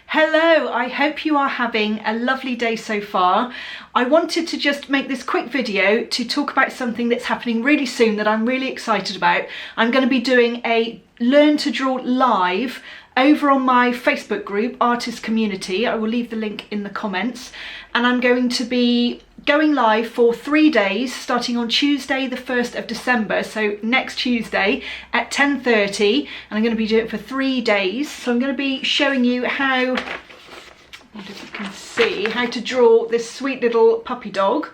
Hello, I hope you are having a lovely day so far. I wanted to just make this quick video to talk about something that's happening really soon that I'm really excited about. I'm going to be doing a Learn to Draw live over on my Facebook group, Artist Community. I will leave the link in the comments, and I'm going to be going live for 3 days starting on Tuesday the 1st of December, so next Tuesday at 10:30, and I'm going to be doing it for 3 days. So I'm going to be showing you how, I wonder if you can see, how to draw this sweet little puppy dog.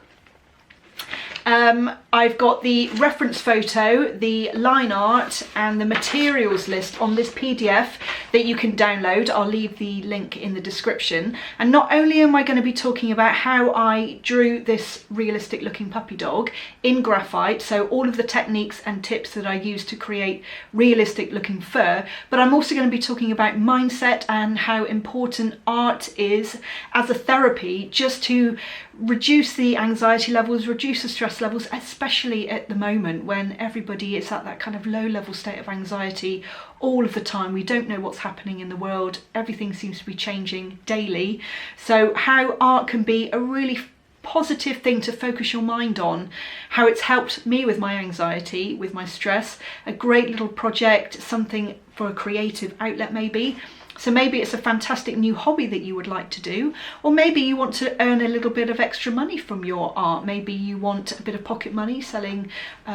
I've got the reference photo, the line art and the materials list on this PDF that you can download. I'll leave the link in the description. And not only am I going to be talking about how I drew this realistic looking puppy dog in graphite, so all of the techniques and tips that I use to create realistic looking fur, but I'm also going to be talking about mindset and how important art is as a therapy, just to reduce the anxiety levels, reduce the stress levels, especially at the moment when everybody is at that kind of low level state of anxiety all of the time. We don't know what's happening in the world. Everything seems to be changing daily. So how art can be a really positive thing to focus your mind on, how it's helped me with my anxiety, with my stress, a great little project, something for a creative outlet maybe. So maybe it's a fantastic new hobby that you would like to do, or maybe you want to earn a little bit of extra money from your art. Maybe you want a bit of pocket money selling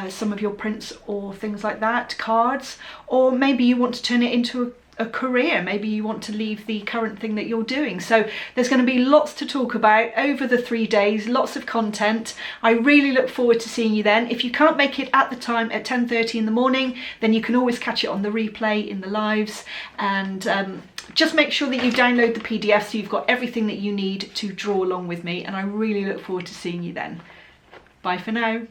some of your prints or things like that, cards, or maybe you want to turn it into a career. Maybe you want to leave the current thing that you're doing. So there's going to be lots to talk about over the 3 days, lots of content. I really look forward to seeing you then. If you can't make it at the time at 10:30 in the morning, then you can always catch it on the replay in the lives, and just make sure that you download the PDF so you've got everything that you need to draw along with me, and I really look forward to seeing you then. Bye for now.